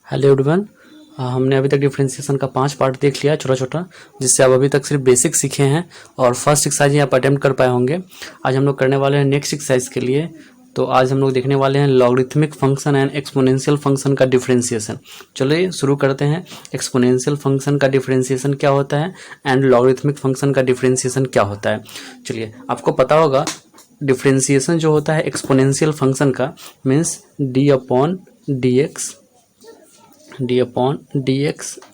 Hello everyone. हमने अभी तक डिफरेंशिएशन का 5 पार्ट देख लिया छोटा छोटा, जिससे आप अभी तक सिर्फ बेसिक सीखे हैं और फर्स्ट एक्सरसाइज यहाँ पर अटेम्प्ट कर पाए होंगे। आज हम लोग करने वाले हैं नेक्स्ट एक्सरसाइज के लिए। तो आज हम लोग देखने वाले हैं logarithmic function and exponential function का डिफरेंशिएशन। चलिए शुरू करते हैं। एक्सपोनेंशियल फंक्शन का डिफरेंशिएशन क्या होता है एंड लॉगरिथमिक फंक्शन का डिफरेंशिएशन क्या होता है। चलिए, आपको पता होगा डिफरेंशिएशन जो होता है एक्सपोनेंशियल फंक्शन का means d upon d x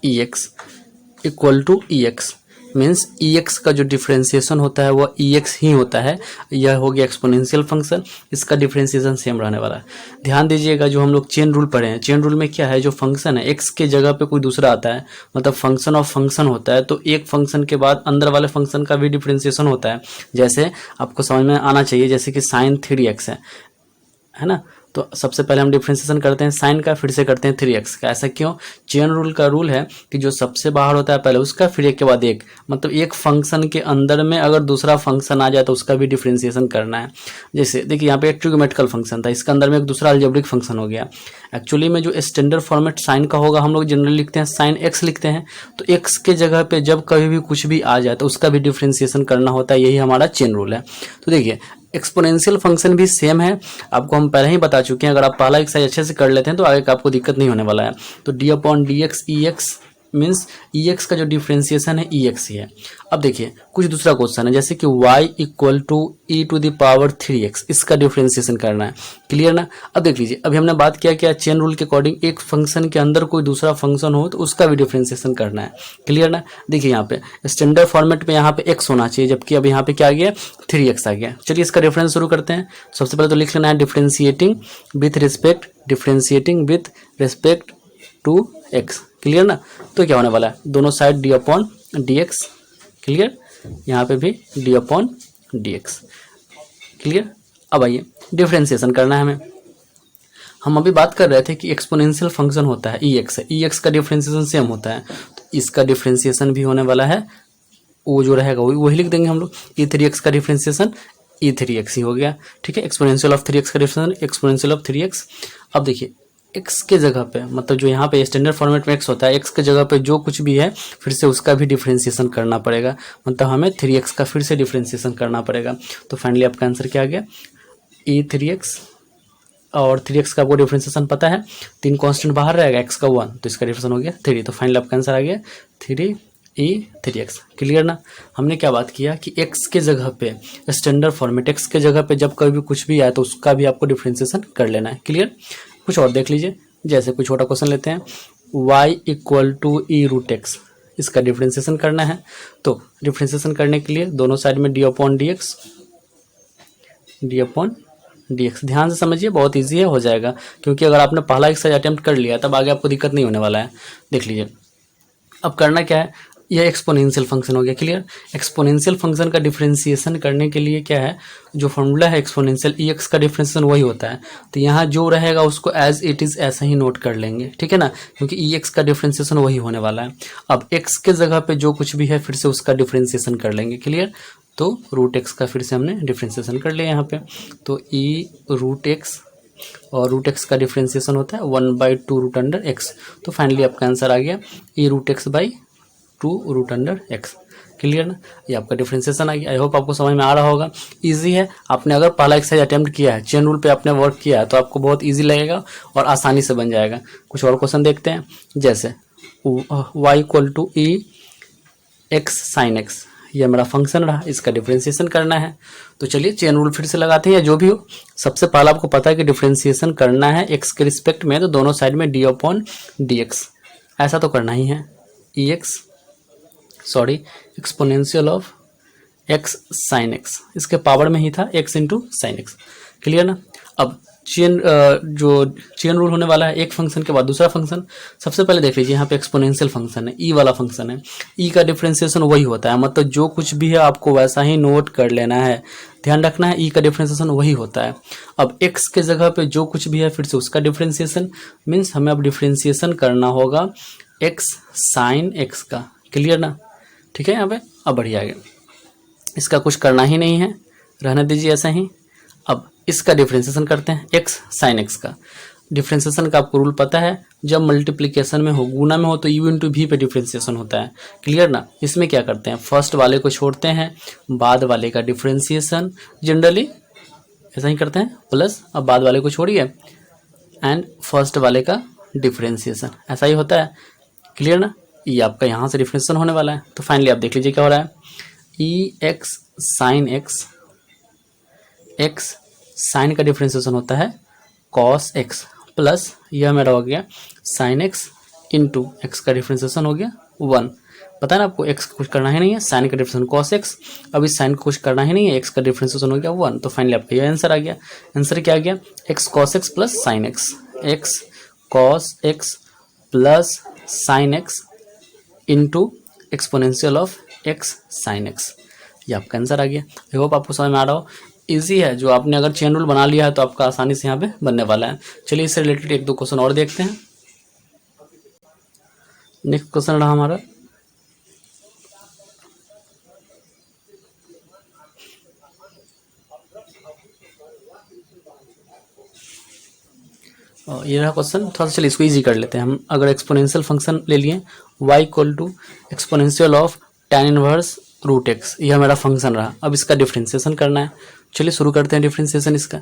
e x equal to e x. Means e x का जो डिफ्रेंसिएशन होता है वह ई एक्स ही होता है। यह हो गया एक्सपोनेंशियल फंक्शन, इसका डिफ्रेंसिएशन सेम रहने वाला है। ध्यान दीजिएगा, जो हम लोग चेन रूल पढ़े हैं, चेन रूल में क्या है, जो फंक्शन है एक्स के जगह पे कोई दूसरा आता है, मतलब फंक्शन ऑफ फंक्शन होता है, तो एक फंक्शन के बाद अंदर वाले फंक्शन का भी डिफ्रेंसिएशन होता है। जैसे आपको समझ में आना चाहिए, जैसे कि साइन 3x है ना। तो सबसे पहले हम डिफरेंशिएशन करते हैं साइन का, फिर से करते हैं 3x का। ऐसा क्यों? चेन रूल का रूल है कि जो सबसे बाहर होता है पहले उसका, फिर एक के बाद एक, मतलब एक फंक्शन के अंदर में अगर दूसरा फंक्शन आ जाए तो उसका भी डिफरेंशिएशन करना है। जैसे देखिए, यहाँ पे एक ट्रिग्नोमेट्रिकल फंक्शन था, इसके अंदर में एक दूसरा अलजेब्रिक फंक्शन हो गया। एक्चुअली में जो स्टैंडर्ड फॉर्मेट साइन का होगा, हम लोग जनरली लिखते हैं साइन x लिखते हैं, तो x के जगह पे जब कभी भी कुछ भी आ जाए तो उसका भी डिफरेंशिएशन करना होता है। यही हमारा चेन रूल है। तो देखिए, एक्सपोनेंशियल फंक्शन भी सेम है, आपको हम पहले ही बता चुके हैं। अगर आप पहला एक्सरसाइज अच्छे से कर लेते हैं तो आगे का आपको दिक्कत नहीं होने वाला है। तो d upon d x e x means e x का जो डिफ्रेंसिएशन है ई एक्स ही है। अब देखिए, कुछ दूसरा क्वेश्चन है, जैसे कि y equal to e to the power 3x, इसका डिफ्रेंसिएशन करना है। क्लियर ना? अब देख लीजिए, अभी हमने बात किया क्या, चेन रूल के अकॉर्डिंग एक फंक्शन के अंदर कोई दूसरा फंक्शन हो तो उसका भी डिफ्रेंसिएशन करना है। क्लियर ना? देखिए, यहाँ पे स्टैंडर्ड फॉर्मेट में यहाँ पे x होना चाहिए, जबकि अब यहाँ पे क्या आ गया, 3x आ गया। चलिए इसका रेफरेंस शुरू करते हैं। सबसे पहले तो लिख लेना है differentiating with respect to x। Clear ना? तो क्या होने वाला है, दोनों side d upon d x. Clear? यहाँ पे भी d upon d x. Clear? अब आइए डिफ्रेंशिएशन करना है हमें। हम अभी बात कर रहे थे कि एक्सपोनेंशियल फंक्शन होता है ई एक्स है, ई एक्स का डिफ्रेंशिएशन सेम होता है, तो इसका डिफ्रेंशिएशन भी होने वाला है, वो जो रहेगा वही लिख देंगे हम लोग। ई 3x का डिफ्रेंशिएशन ई 3x ही हो गया। ठीक है, एक्सपोनेंशियल ऑफ 3x का डिफ्रेंशिएशन एक्सपोनेंशियल ऑफ 3x। अब देखिए, x के जगह पे, मतलब जो यहाँ पे स्टैंडर्ड फॉर्मेट में x होता है, x के जगह पे जो कुछ भी है फिर से उसका भी डिफ्रेंशिएशन करना पड़ेगा, मतलब हमें 3x का फिर से डिफ्रेंशिएशन करना पड़ेगा। तो फाइनली आपका आंसर क्या आ गया, ई 3x। और 3x का आपको डिफ्रेंशिएशन पता है, 3 कांस्टेंट बाहर रहेगा, x का 1, तो इसका डिफ्रेंशिएशन हो गया 3। तो फाइनली आपका आंसर आ गया 3e3x। क्लियर ना? हमने क्या बात किया कि x के जगह पे स्टैंडर्ड फॉर्मेट, x के जगह पे जब कभी कुछ भी आए तो उसका भी आपको डिफ्रेंशिएशन कर लेना है। क्लियर? कुछ और देख लीजिए, जैसे कुछ छोटा क्वेश्चन लेते हैं, y equal to e root x, इसका डिफ्रेंशिएशन करना है। तो डिफ्रेंशिएशन करने के लिए दोनों साइड में डी अपॉन डी एक्स। ध्यान से समझिए, बहुत इजी है, हो जाएगा, क्योंकि अगर आपने पहला एक्सरसाइज अटेम्प्ट कर लिया तब आगे आपको दिक्कत नहीं होने वाला है। देख लीजिए, अब करना क्या है, यह एक्सपोनेंशियल फंक्शन हो गया। क्लियर? एक्सपोनेंशियल फंक्शन का डिफरेंशिएशन करने के लिए क्या है, जो फॉर्मूला है एक्सपोनेंशियल ई एक्स का डिफरेंशिएशन वही होता है। तो यहाँ जो रहेगा उसको एज इट इज़ ऐसा ही नोट कर लेंगे, ठीक है ना, क्योंकि ई एक्स का डिफरेंशिएशन वही होने वाला है। अब एक्स के जगह पे जो कुछ भी है फिर से उसका डिफरेंशिएशन कर लेंगे। क्लियर? तो रूट एक्स का फिर से हमने डिफरेंशिएशन कर लिया यहाँ पे, तो ई रूट एक्स, और रूट एक्स का डिफरेंशिएशन होता है 1/2 रूट अंडर एक्स। तो फाइनली आपका आंसर आ गया e root x by 2 root under x. Clear ना? ये आपका डिफरेंशिएशन आ गया। आई होप आपको समझ में आ रहा होगा। इजी है, आपने अगर पहला एक्सरसाइज अटेम्प्ट किया है, चेन रूल पे आपने वर्क किया है, तो आपको बहुत इजी लगेगा और आसानी से बन जाएगा। कुछ और क्वेश्चन देखते हैं, जैसे y equal to e x sine x, यह मेरा फंक्शन रहा, इसका डिफरेंशिएशन करना है। तो चलिए चेन रूल फिर से लगाते हैं, या जो भी हो। सबसे पहला आपको पता है कि डिफरेंशिएशन करना है एक्स के रिस्पेक्ट में, तो दोनों साइड में डी अपॉन डी एक्स, ऐसा तो करना ही है। E x exponential of x sine x, इसके पावर में ही था x into sine x. Clear ना? अब जो चेन रूल होने वाला है, एक फंक्शन के बाद दूसरा फंक्शन। सबसे पहले देख लीजिए, यहाँ पे एक्सपोनेंशियल फंक्शन है, ई वाला फंक्शन है, ई का डिफरेंशिएशन वही होता है, मतलब जो कुछ भी है आपको वैसा ही नोट कर लेना है, ध्यान रखना है, ई का डिफरेंशिएशन वही होता है। अब एक्स के जगह पे जो कुछ भी है फिर से उसका डिफरेंशिएशन, मीन्स हमें अब डिफरेंशिएशन करना होगा एक्स साइन एक्स का। क्लियर ना? ठीक है, यहाँ पे अब बढ़िया है, इसका कुछ करना ही नहीं है, रहने दीजिए ऐसा ही। अब इसका डिफरेंशिएशन करते हैं एक्स साइन एक्स का। डिफ्रेंसिएशन का आपको रूल पता है, जब मल्टीप्लिकेशन में हो, गुना में हो तो u इंटू वी पे डिफ्रेंसिएशन होता है। क्लियर ना। इसमें क्या करते हैं, फर्स्ट वाले को छोड़ते हैं, बाद वाले का डिफ्रेंसिएशन, जनरली ऐसा ही करते हैं, प्लस अब बाद वाले को छोड़िए एंड फर्स्ट वाले का डिफ्रेंसिएशन, ऐसा ही होता है। क्लियर ना। ये आपका यहाँ से डिफ्रेंसिएशन होने वाला है। तो फाइनली आप देख लीजिए क्या हो रहा है, e x sine x, x sine का डिफ्रेंसिएशन होता है कॉस एक्स, प्लस यह मेरा हो गया साइन एक्स इंटू एक्स का डिफ्रेंसिएशन हो गया 1। पता है ना आपको, एक्स का कुछ करना ही नहीं है, साइन का डिफ्रेंसिएशन कॉस एक्स, अब इस साइन को कुछ करना ही नहीं है, एक्स का डिफ्रेंसिएशन हो गया 1। तो फाइनली आपका यह आंसर आ गया। आंसर क्या आ गया, x cos x plus sign x, x cos x plus sign x into exponential of x sine x. ये आपका आंसर आ गया। आई होप आपको समझ में आ रहा हो। इजी है, जो आपने अगर चेन रूल बना लिया है तो आपका आसानी से यहाँ पे बनने वाला है। चलिए इससे रिलेटेड एक दो क्वेश्चन और देखते हैं। नेक्स्ट क्वेश्चन रहा हमारा, ये रहा क्वेश्चन। थोड़ा सा चलिए इसको इजी कर लेते हैं हम। अगर एक्सपोनेंशियल फंक्शन ले लिए y equal to exponential of tan inverse root x, यह मेरा फंक्शन रहा। अब इसका डिफ्रेंसिएशन करना है। चलिए शुरू करते हैं डिफ्रेंसिएशन इसका।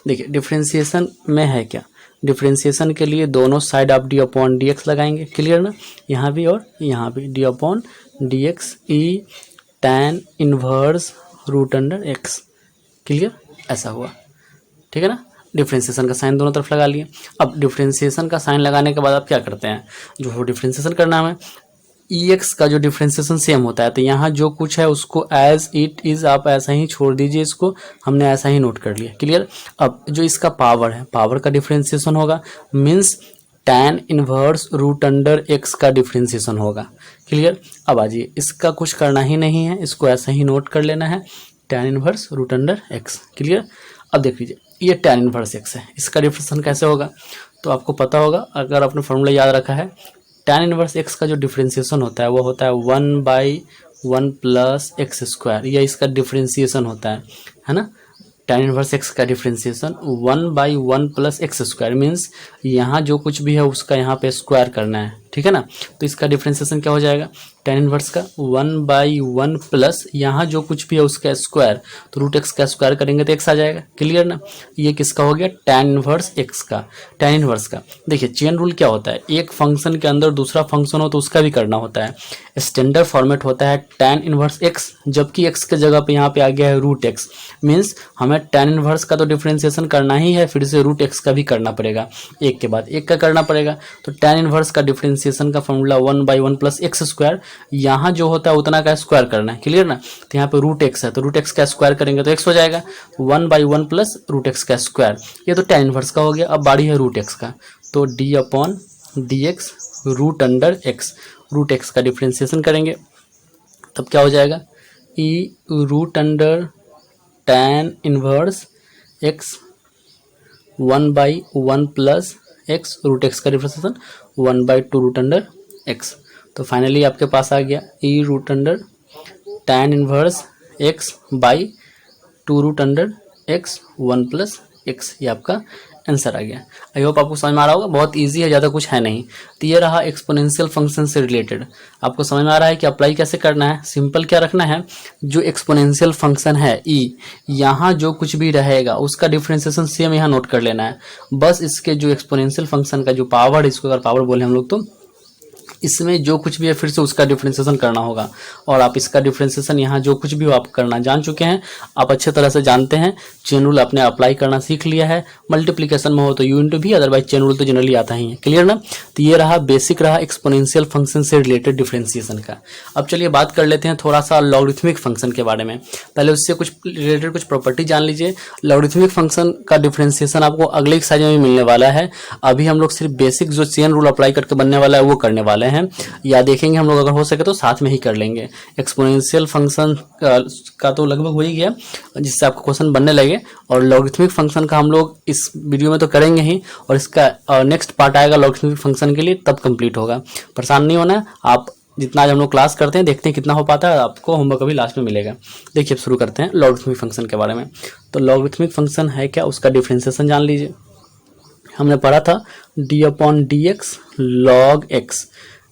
देखिए डिफ्रेंसिएशन में है क्या, डिफ्रेंसिएशन के लिए दोनों साइड आप डी अपॉन डी एक्स लगाएंगे। क्लियर ना, यहाँ भी और यहाँ भी d upon d x e tan inverse root under x. Clear, ऐसा हुआ, ठीक है ना। डिफ्रेंसिएशन का साइन दोनों तरफ लगा लिए। अब डिफ्रेंसिएशन का साइन लगाने के बाद आप क्या करते हैं, जो डिफ्रेंसिएशन करना है ई एक्स का जो डिफ्रेंसिएशन सेम होता है, तो यहाँ जो कुछ है उसको एज इट इज़ आप ऐसा ही छोड़ दीजिए, इसको हमने ऐसा ही नोट कर लिया। क्लियर। अब जो इसका पावर है, पावर का डिफ्रेंसिएशन होगा, means tan inverse root under x का डिफ्रेंसिएशन होगा। क्लियर। अब आ जाइए, इसका कुछ करना ही नहीं है, इसको ऐसा ही नोट कर लेना है, tan inverse root under x. Clear. अब देख लीजिए, ये tan इनवर्स एक्स है, इसका डिफ्रेंसिएशन कैसे होगा, तो आपको पता होगा, अगर आपने फॉर्मूला याद रखा है, tan इनवर्स एक्स का जो डिफ्रेंसिएशन होता है वो होता है 1/1 प्लस एक्स स्क्वायर, यह इसका डिफ्रेंसिएशन होता है ना। tan इनवर्स एक्स का differentiation 1/1 plus x square, means यहाँ जो कुछ भी है उसका यहाँ पे स्क्वायर करना है, ठीक है ना। तो इसका डिफ्रेंसिएशन क्या हो जाएगा, tan इनवर्स का 1/1 प्लस यहाँ जो कुछ भी है उसका स्क्वायर, तो रूट एक्स का स्क्वायर करेंगे तो एक्स आ जाएगा। क्लियर ना। ये किसका हो गया, tan इनवर्स एक्स का, tan इनवर्स का। देखिए चेन रूल क्या होता है, एक फंक्शन के अंदर दूसरा फंक्शन हो तो उसका भी करना होता है। स्टैंडर्ड फॉर्मेट होता है tan इनवर्स एक्स, जबकि एक्स के जगह पे यहाँ पे आ गया है रूट एक्स, मीन्स हमें tan इनवर्स का तो डिफ्रेंसिएशन करना ही है, फिर से रूट एक्स का भी करना पड़ेगा, एक के बाद एक का करना पड़ेगा। तो tan इनवर्स का डिफ्रेंसिएशन का फॉर्मूला 1/1 प्लस एक्स स्क्वायर, यहाँ जो होता है उतना का स्क्वायर करना है। क्लियर ना। तो यहाँ पे रूट एक्स है, तो रूट एक्स का स्क्वायर करेंगे तो एक्स हो जाएगा, 1/1 प्लस रूट एक्स का स्क्वायर। ये तो tan इनवर्स का हो गया। अब बारी है रूट एक्स का, तो d upon d x root under x, root x का डिफ्रेंसिएशन करेंगे तब क्या हो जाएगा, e root under tan inverse x 1/1 plus x, root x का डिफ्रेंसिएशन 1/2 रूट अंडर एक्स। तो फाइनली आपके पास आ गया e root under tan inverse x by 2 root under x 1 plus x, ये आपका आंसर आ गया। आई होप आपको समझ में आ रहा होगा, बहुत इजी है, ज़्यादा कुछ है नहीं। तो ये रहा एक्सपोनेंशियल फंक्शन से रिलेटेड। आपको समझ में आ रहा है कि अप्लाई कैसे करना है। सिंपल क्या रखना है, जो एक्सपोनेंशियल फंक्शन है ई, यहाँ जो कुछ भी रहेगा उसका डिफ्रेंसिएशन सेम यहाँ नोट कर लेना है। बस इसके जो एक्सपोनेंशियल फंक्शन का जो पावर, इसको अगर पावर बोले हम लोग, तो इसमें जो कुछ भी है फिर से उसका डिफ्रेंसिएशन करना होगा। और आप इसका डिफ्रेंसिएशन यहाँ जो कुछ भी हो आप करना जान चुके हैं, आप अच्छे तरह से जानते हैं। चेन रूल आपने अप्लाई करना सीख लिया है। मल्टीप्लिकेशन में हो तो यू इंटू भी, अदरवाइज चेन रूल तो जनरली आता ही है। क्लियर ना। तो ये रहा बेसिक, रहा एक्सपोनेंशियल फंक्शन से रिलेटेड डिफ्रेंसिएशन का। अब चलिए बात कर लेते हैं थोड़ा सा लॉगरिथमिक फंक्शन के बारे में। पहले उससे कुछ रिलेटेड कुछ प्रॉपर्टी जान लीजिए। लॉगरिथमिक फंक्शन का डिफ्रेंसिएशन आपको अगले एक्सरसाइज में मिलने वाला है। अभी हम लोग सिर्फ बेसिक जो चेन रूल अप्लाई करके बनने वाला है वो करने वाले हैं, या देखेंगे हम लोग, अगर हो सके तो साथ में ही कर लेंगे। एक्सपोनेंशियल फंक्शन का तो लगभग हो ही गया, जिससे आपको क्वेश्चन बनने लगे। और लॉगरिथमिक फंक्शन का हम लोग इस वीडियो में तो करेंगे ही, और इसका नेक्स्ट पार्ट आएगा लॉगरिथमिक फंक्शन के लिए, तब कंप्लीट होगा। परेशान नहीं होना है आप, जितना आज हम लोग क्लास करते हैं देखते हैं कितना हो पाता है, आपको होमवर्क अभी लास्ट में मिलेगा। देखिए अब शुरू करते हैं लॉगरिथमिक फंक्शन के बारे में। तो लॉगरिथमिक फंक्शन है क्या, उसका डिफ्रेंसिएशन जान लीजिए। हमने पढ़ा था D upon d x log x.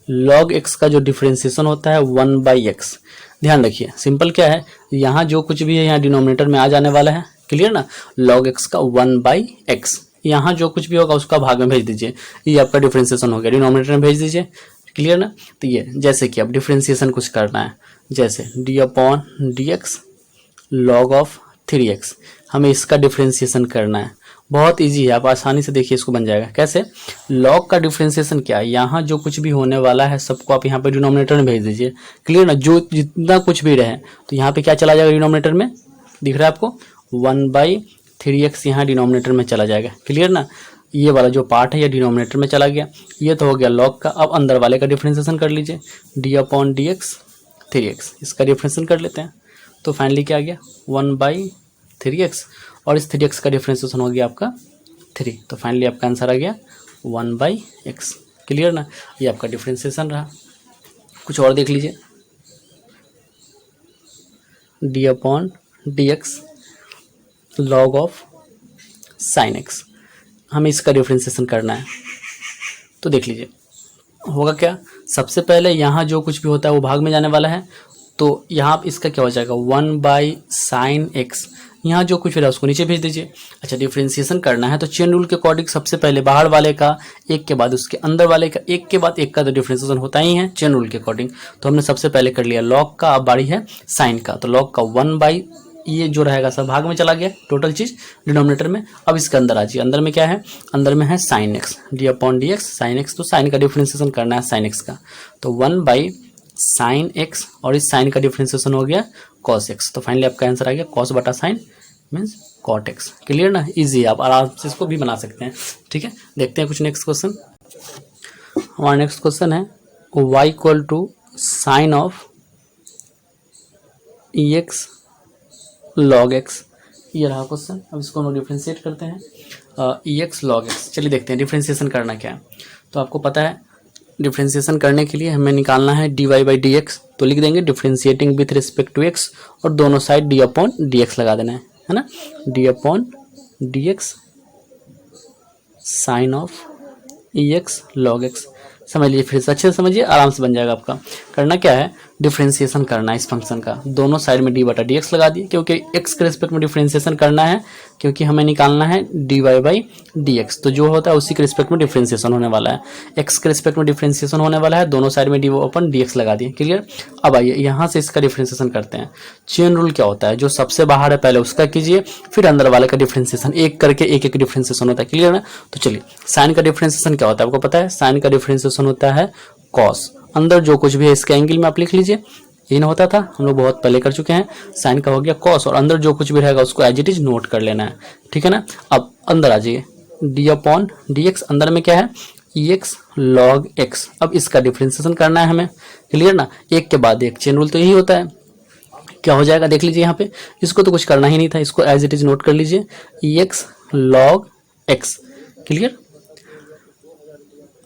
Log x का जो डिफ्रेंसिएशन होता है 1/x। ध्यान रखिए सिंपल क्या है, यहाँ जो कुछ भी है यहाँ डिनोमिनेटर में आ जाने वाला है, क्लियर ना। लॉग एक्स का 1/x, यहाँ जो कुछ भी होगा उसका भाग में भेज दीजिए, ये आपका डिफ्रेंसिएशन हो गया, डिनोमिनेटर में भेज दीजिए, क्लियर ना। तो ये जैसे कि अब डिफ्रेंसिएशन कुछ करना है, जैसे D upon d x log of 3x, हमें इसका डिफ्रेंसिएशन करना है। बहुत इजी है, आप आसानी से देखिए इसको बन जाएगा। कैसे? लॉग का डिफ्रेंसिएशन क्या है, यहाँ जो कुछ भी होने वाला है सबको आप यहाँ पे डिनोमिनेटर में भेज दीजिए, क्लियर ना। जो जितना कुछ भी रहे तो यहाँ पे क्या चला जाएगा डिनोमिनेटर में, दिख रहा है आपको 1/3x यहाँ डिनोमिनेटर में चला जाएगा, क्लियर ना। ये वाला जो पार्ट है ये डिनोमिनेटर में चला गया, ये तो हो गया लॉग का। अब अंदर वाले का डिफ्रेंसिएशन कर लीजिए, D upon d x 3x, इसका डिफ्रेंसिएशन कर लेते हैं। तो फाइनली क्या आ गया 1/3x, और इस 3x का डिफ्रेंसिएशन हो गया आपका 3, तो फाइनली आपका आंसर आ गया 1/x, क्लियर ना। ये आपका डिफ्रेंसिएशन रहा। कुछ और देख लीजिए, D upon d x log of sine x, हमें इसका डिफ्रेंसिएशन करना है। तो देख लीजिए होगा क्या, सबसे पहले यहाँ जो कुछ भी होता है वो भाग में जाने वाला है, तो यहाँ इसका क्या हो जाएगा 1/sin x, यहाँ जो कुछ भी रहा उसको नीचे भेज दीजिए। अच्छा, डिफ्रेंसिएशन करना है तो चेन रूल के अकॉर्डिंग सबसे पहले बाहर वाले का एक के बाद उसके अंदर वाले का एक के बाद एक का तो डिफ्रेंसिएशन होता ही है चेन रूल के अकॉर्डिंग। तो हमने सबसे पहले कर लिया लॉग का, अब बारी है साइन का, तो लॉग का 1/, ये जो रहेगा सब भाग में चला गया टोटल चीज डिनोमिनेटर में। अब इसके अंदर आ जाइए, अंदर में क्या है, अंदर में है sine x, D upon d x sine x, तो साइन का डिफ्रेंसिएशन करना है साइन एक्स का, तो 1/sin x, और इस साइन का डिफ्रेंसिएशन हो गया cos x, तो फाइनली आपका आंसर आ गया cos बटा sine means cot x, clear ना। इजी है, आप आराम से इसको भी बना सकते हैं, ठीक है। देखते हैं कुछ नेक्स्ट क्वेश्चन। हमारा नेक्स्ट क्वेश्चन है y equal to sine of ex log x, ये रहा क्वेश्चन। अब इसको हम डिफ्रेंशिएट करते हैं ex log x। चलिए देखते हैं डिफ्रेंशिएशन करना क्या है। तो आपको पता है डिफ्रेंशिएशन करने के लिए हमें निकालना है dy/dx, तो लिख देंगे differentiating with respect to x, और दोनों साइड d अपॉन dx लगा देना है ना। d upon dx sine of ex log x, समझ लीजिए फिर से अच्छे से समझिए, आराम से बन जाएगा आपका। करना क्या है, डिफ्रेंशिएशन करना है इस फंक्शन का, दोनों साइड में d/dx लगा दिए, क्योंकि x के रिस्पेक्ट में डिफ्रेंशिएशन करना है, क्योंकि हमें निकालना है dy/dx, तो जो होता है उसी के रिस्पेक्ट में डिफ्रेंशिएशन होने वाला है। x के रिस्पेक्ट में डिफ्रेंशिएशन होने वाला है, दोनों साइड में d/dx लगा दिए, क्लियर। अब आइए यहाँ से इसका डिफ्रेंशिएशन करते हैं। चेन रूल क्या होता है, जो सबसे बाहर है पहले उसका कीजिए, फिर अंदर वाले का डिफ्रेंशिएशन, एक करके एक एक डिफ्रेंशिएशन होता है, क्लियर ना। तो चलिए साइन का डिफ्रेंशिएशन क्या होता है आपको पता है, साइन का डिफ्रेंशिएशन होता है कॉस, अंदर जो कुछ भी है इसके एंगल में आप लिख लीजिए, ये ना होता था हम लोग बहुत पहले कर चुके हैं। साइन का हो गया कॉस, और अंदर जो कुछ भी रहेगा उसको एज इट इज नोट कर लेना है, ठीक है ना। अब अंदर आ जाइए, डी अपॉन डी एक्स, अंदर में क्या है ex log x, अब इसका डिफ्रेंशिएशन करना है हमें, क्लियर ना। एक के बाद एक, चेन रूल तो यही होता है। क्या हो जाएगा देख लीजिए यहाँ पे, इसको तो कुछ करना ही नहीं था, इसको एज इट इज नोट कर लीजिए ex log x, क्लियर।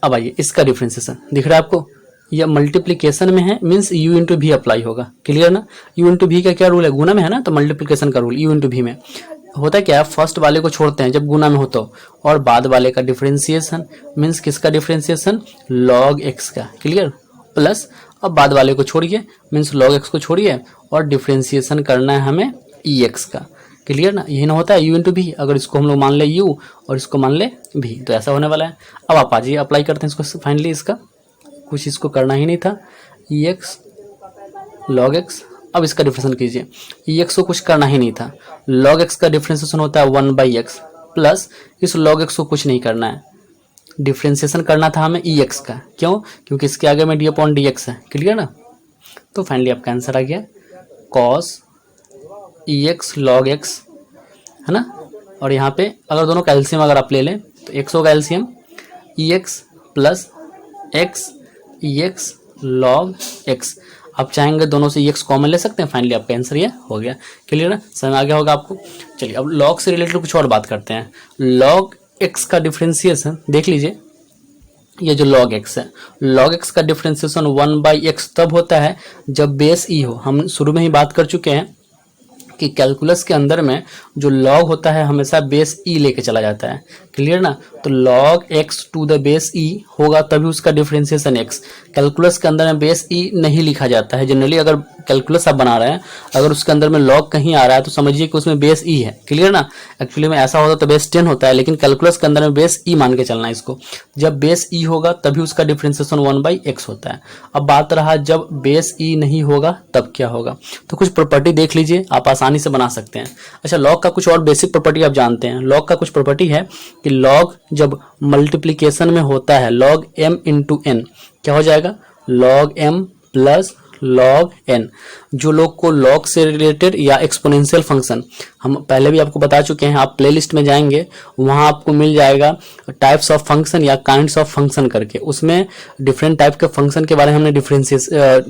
अब आइए इसका डिफ्रेंशिएशन दिख रहा है आपको, यह मल्टीप्लिकेशन में है, मीन्स u इंटू भी अप्लाई होगा, क्लियर ना। u इंटू भी का क्या रूल है, गुना में है ना, तो मल्टीप्लिकेशन का रूल u इंटू भी में होता है क्या है, फर्स्ट वाले को छोड़ते हैं जब गुना में हो तो, और बाद वाले का डिफ्रेंशिएशन मीन्स किसका डिफ्रेंशिएशन log x का, क्लियर, प्लस अब बाद वाले को छोड़िए मीन्स log x को छोड़िए, और डिफ्रेंशिएशन करना है हमें ex का, क्लियर ना। यही ना होता है u इंटू भी, अगर इसको हम लोग मान ले u और इसको मान ले भी, तो ऐसा होने वाला है। अब आप आ जाइए अप्लाई करते हैं इसको, फाइनली इसका कुछ इसको करना ही नहीं था, ex log x, अब इसका डिफ्रेंशिएशन कीजिए, ex को कुछ करना ही नहीं था, log x का डिफ्रेंशिएशन होता है 1/x, प्लस इस log x को कुछ नहीं करना है, डिफ्रेंशिएशन करना था हमें ex का, क्यों, क्योंकि इसके आगे में d अपॉन dx है, क्लियर ना। तो फाइनली आपका आंसर आ गया cos ex log x, है ना। और यहाँ पे अगर दोनों का एलसीएम अगर आप ले लें तो x होगा LCM ex plus x ex log x, आप चाहेंगे दोनों से ex कॉमन ले सकते हैं, फाइनली आपका आंसर ये हो गया, क्लियर ना, समझ आ गया होगा आपको। चलिए अब log से रिलेटेड कुछ और बात करते हैं। log x का डिफ्रेंशिएशन देख लीजिए, ये जो log x है, log x का डिफ्रेंशिएशन 1/x तब होता है जब बेस e हो, हम शुरू में ही बात कर चुके हैं कि कैलकुलस के अंदर में जो लॉग होता है हमेशा बेस ई लेके चला जाता है, क्लियर ना। तो log x to the base e होगा तभी उसका डिफरेंशिएशन एक्स। कैलकुलस के अंदर में बेस ई नहीं लिखा जाता है जनरली। अगर कैलकुलस आप बना रहे हैं, अगर उसके अंदर में लॉग कहीं आ रहा है तो समझिए कि उसमें बेस ई है, क्लियर ना। एक्चुअली में ऐसा होता तो बेस 10 होता है, लेकिन कैलकुलस के अंदर में बेस ई मान के चलना है इसको। जब बेस ई होगा तभी उसका डिफरेंशिएशन 1/x होता है। अब बात रहा जब बेस ई नहीं होगा तब क्या होगा, तो कुछ प्रॉपर्टी देख लीजिए, आप आसानी से बना सकते हैं। अच्छा, लॉग का कुछ और बेसिक प्रॉपर्टी आप जानते हैं। लॉग का कुछ प्रॉपर्टी है कि लॉग जब मल्टीप्लिकेशन में होता है लॉग m इंटू एन, क्या हो जाएगा, log m plus log n। जो लोग को लॉग से रिलेटेड या एक्सपोनेंशियल फंक्शन, हम पहले भी आपको बता चुके हैं, आप प्लेलिस्ट में जाएंगे वहां आपको मिल जाएगा टाइप्स ऑफ फंक्शन या काइंड्स ऑफ फंक्शन करके, उसमें डिफरेंट टाइप के फंक्शन के बारे में हमने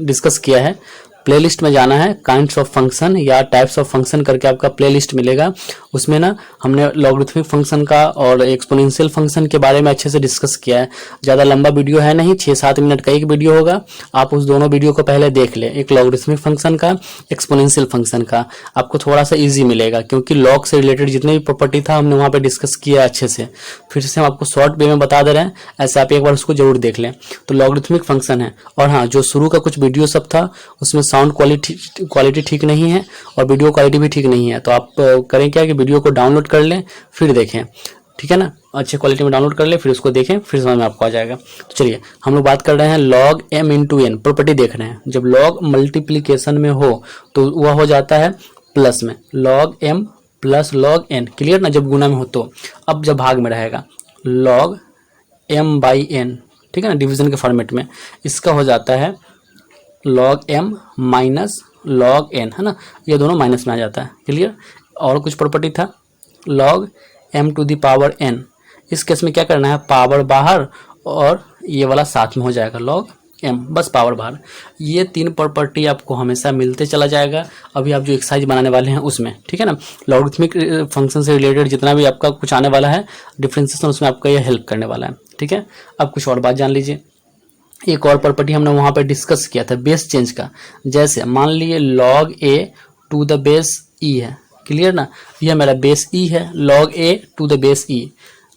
डिस्कस किया है। प्लेलिस्ट में जाना है, काइंड्स ऑफ फंक्शन या टाइप्स ऑफ फंक्शन करके आपका प्लेलिस्ट मिलेगा। उसमें ना हमने लॉगरिथमिक फंक्शन का और एक्सपोनेंशियल फंक्शन के बारे में अच्छे से डिस्कस किया है। ज़्यादा लंबा वीडियो है नहीं, 6-7 मिनट का एक वीडियो होगा, आप उस दोनों वीडियो को पहले देख लें, एक लॉगरिथमिक फंक्शन का, एक्सपोनेंशियल फंक्शन का। आपको थोड़ा सा ईजी मिलेगा क्योंकि लॉग से रिलेटेड जितने भी प्रॉपर्टी था हमने वहाँ पर डिस्कस किया अच्छे से। फिर से हम आपको शॉर्ट वे में बता दे रहे हैं, ऐसे आप एक बार उसको जरूर देख लें। तो लॉगरिथमिक फंक्शन है। और हाँ, जो शुरू का कुछ वीडियो सब था उसमें साउंड क्वालिटी ठीक नहीं है और वीडियो क्वालिटी भी ठीक नहीं है, तो आप करें क्या कि वीडियो को डाउनलोड कर लें फिर देखें, ठीक है ना। अच्छे क्वालिटी में डाउनलोड कर लें फिर उसको देखें, फिर समझ में आपको आ जाएगा। तो चलिए हम लोग बात कर रहे हैं log m into n, property देख रहे हैं। जब लॉग मल्टीप्लीकेशन में हो तो वह हो जाता है प्लस में, log m plus log n, clear ना। जब गुना में हो तो, अब जब भाग में रहेगा लॉग m/n, ठीक है ना, डिवीजन के फॉर्मेट में, इसका हो जाता है log m minus log n, है ना, ये दोनों माइनस में आ जाता है, क्लियर। और कुछ प्रॉपर्टी था log m to the power n, इस केस में क्या करना है, पावर बाहर और ये वाला साथ में हो जाएगा log m, बस पावर बाहर। ये 3 प्रॉपर्टी आपको हमेशा मिलते चला जाएगा अभी आप जो एक्सरसाइज बनाने वाले हैं उसमें, ठीक है ना। लॉगरिथमिक फंक्शन से रिलेटेड जितना भी आपका कुछ आने वाला है डिफरेंशिएशन, उसमें आपका ये हेल्प करने वाला है, ठीक है। अब कुछ और बात जान लीजिए। एक और प्रॉपर्टी हमने वहां पे डिस्कस किया था बेस चेंज का। जैसे मान लिए log a to the base e है, क्लियर ना, यह मेरा बेस e है, log a to the base e।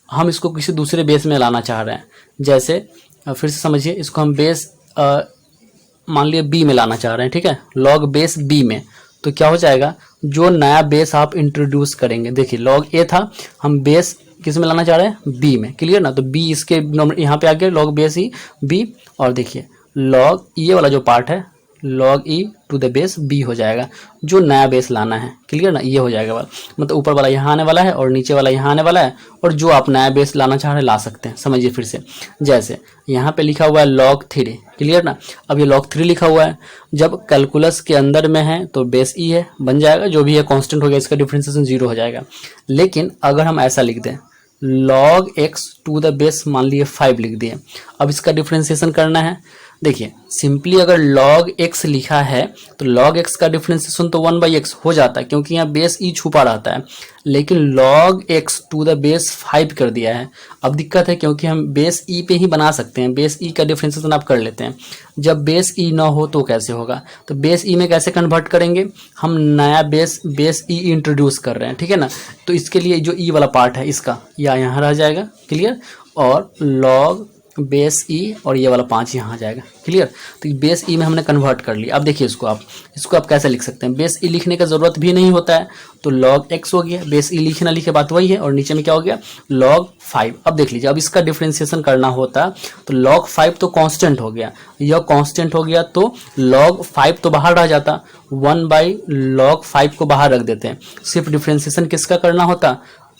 हम इसको किसी दूसरे बेस में लाना चाह रहे हैं, जैसे फिर से समझिए, इसको हम बेस मान लिए b में लाना चाह रहे हैं, ठीक है, log बेस b में। तो क्या हो जाएगा, जो नया बेस आप इंट्रोड्यूस करेंगे, देखिए log a था, हम बेस किस में लाना चाह रहे हैं, b में, क्लियर ना। तो b इसके यहाँ पे आ गया log बेस e b, और देखिए log ये वाला जो पार्ट है log e to the base b हो जाएगा, जो नया बेस लाना है, क्लियर ना। ये हो जाएगा वाला, मतलब ऊपर वाला यहाँ आने वाला है और नीचे वाला यहाँ आने वाला है, और जो आप नया बेस लाना चाह रहे हैं ला सकते हैं। समझिए फिर से, जैसे यहाँ पे लिखा हुआ है log 3, क्लियर ना। अब ये log 3 लिखा हुआ है, जब कैलकुलस के अंदर में है तो बेस e है, बन जाएगा, जो भी है कांस्टेंट हो गया, इसका डिफरेंशिएशन 0 हो जाएगा। लेकिन अगर हम ऐसा लिख दें log x to the base मान लिए 5 लिख दिए, अब इसका डिफरेंशिएशन करना है। देखिए सिंपली अगर log x लिखा है तो log x का डिफरेंशिएशन तो 1/x हो जाता है क्योंकि यहाँ बेस e छुपा रहता है, लेकिन log x to the base 5 कर दिया है। अब दिक्कत है क्योंकि हम बेस e पे ही बना सकते हैं, बेस e का डिफरेंशिएशन आप कर लेते हैं। जब बेस e ना हो तो कैसे होगा, तो बेस e में कैसे कन्वर्ट करेंगे, हम नया बेस e इंट्रोड्यूस कर रहे हैं, ठीक है ना। तो इसके लिए जो e वाला पार्ट है इसका या यहाँ रह जाएगा, क्लियर, और log बेस ई और ये वाला 5 यहाँ आ जाएगा, क्लियर। तो बेस ई में हमने कन्वर्ट कर लिया। अब देखिए इसको आप कैसे लिख सकते हैं, बेस ई लिखने का ज़रूरत भी नहीं होता है, तो log x हो गया, बेस ई लिखे ना लिखे बात वही है, और नीचे में क्या हो गया log 5। अब देख लीजिए, अब इसका डिफरेंशिएशन करना होता तो log 5 तो कांस्टेंट हो गया, यह कांस्टेंट हो गया तो log 5 तो बाहर रह जाता, 1/log 5 को बाहर रख देते हैं। सिर्फ डिफरेंशिएशन किसका करना होता,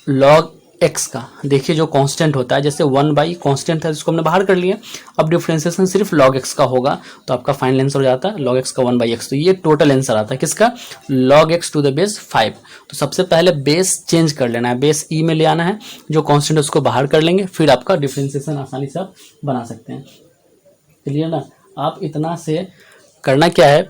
log x का। देखिए जो कांस्टेंट होता है, जैसे 1/ कांस्टेंट है जिसको हमने बाहर कर लिया, अब डिफरेंशिएशन सिर्फ log x का होगा, तो आपका फाइनल आंसर हो जाता है log x का 1/x। तो ये टोटल आंसर आता है किसका, log x to the base 5। तो सबसे पहले बेस चेंज कर लेना है, बेस e में ले आना है, जो कांस्टेंट है उसको बाहर कर लेंगे, फिर आपका डिफरेंशिएशन आसानी से आप बना सकते हैं, क्लियर ना। आप इतना से करना क्या है,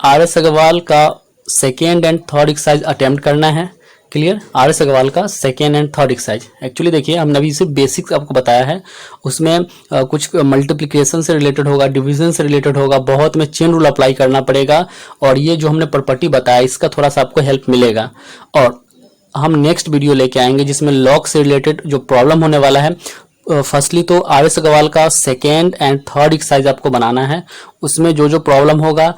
RS अग्रवाल का 2nd and 3rd exercise attempt करना है, क्लियर। आर एस अग्रवाल का second and third exercise. Actually देखिए हमने अभी से बेसिक्स आपको बताया है, उसमें कुछ मल्टीप्लिकेशन से रिलेटेड होगा, डिवीजन से रिलेटेड होगा, बहुत में चेन रूल अप्लाई करना पड़ेगा, और ये जो हमने प्रॉपर्टी बताया इसका थोड़ा सा आपको हेल्प मिलेगा। और हम नेक्स्ट वीडियो लेके आएंगे जिसमें लॉग से रिलेटेड जो प्रॉब्लम होने वाला है। फर्स्टली तो आर एस अग्रवाल का सेकेंड एंड थर्ड एक्सरसाइज आपको बनाना है, उसमें जो जो प्रॉब्लम होगा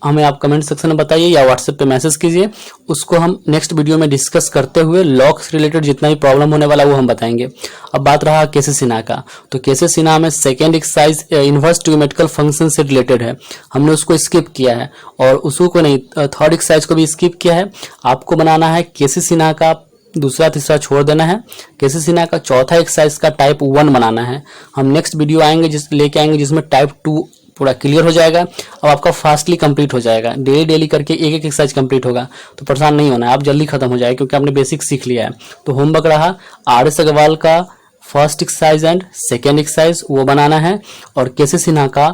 हमें आप कमेंट सेक्शन में बताइए या व्हाट्सएप पे मैसेज कीजिए, उसको हम नेक्स्ट वीडियो में डिस्कस करते हुए लॉग से रिलेटेड जितना भी प्रॉब्लम होने वाला वो हम बताएंगे। अब बात रहा केसी सिन्हा का, तो केसी सिन्हा में second exercise inverse trigonometrical function से रिलेटेड है, हमने उसको स्किप किया है, और उसको नहीं, थर्ड एक्सरसाइज को भी स्किप किया है। आपको बनाना है केसी सिन्हा का दूसरा तीसरा छोड़ देना है, केसी सिन्हा का चौथा एक्सरसाइज का टाइप 1 बनाना है। हम नेक्स्ट वीडियो आएंगे लेके आएंगे जिसमें टाइप 2 पूरा क्लियर हो जाएगा। अब आपका फास्टली कंप्लीट हो जाएगा, डेली करके एक एक एक्सरसाइज कंप्लीट होगा, तो परेशान नहीं होना है, आप जल्दी खत्म हो जाएगा क्योंकि आपने बेसिक सीख लिया है। तो होमवर्क रहा आर एस अग्रवाल का first exercise and second exercise वो बनाना है, और केसी सिन्हा का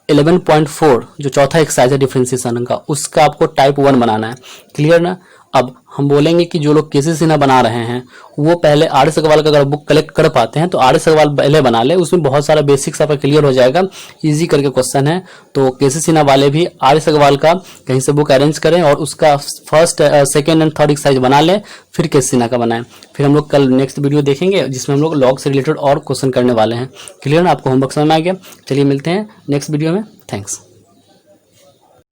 11.4 जो चौथा एक्सरसाइज है डिफरेंशिएशन का, उसका आपको टाइप 1 बनाना है। क्लियर ना। अब हम बोलेंगे कि जो लोग केसी सिन्हा बना रहे हैं वो पहले आर एस अग्रवाल का अगर बुक कलेक्ट कर पाते हैं तो आर एस अग्रवाल पहले बना ले, उसमें बहुत सारा बेसिक्स आपका क्लियर हो जाएगा, इजी करके क्वेश्चन है। तो केसी सिन्हा वाले भी आर एस अग्रवाल का कहीं से बुक अरेंज करें और उसका first second and third exercise बना लें, फिर केसी सिन्हा का बनाएं। फिर हम लोग कल नेक्स्ट वीडियो देखेंगे जिसमें हम लोग लॉग से रिलेटेड और क्वेश्चन करने वाले हैं। क्लियर ना, आपको होमवर्क समझ में आ गया। चलिए मिलते हैं नेक्स्ट वीडियो में, थैंक्स।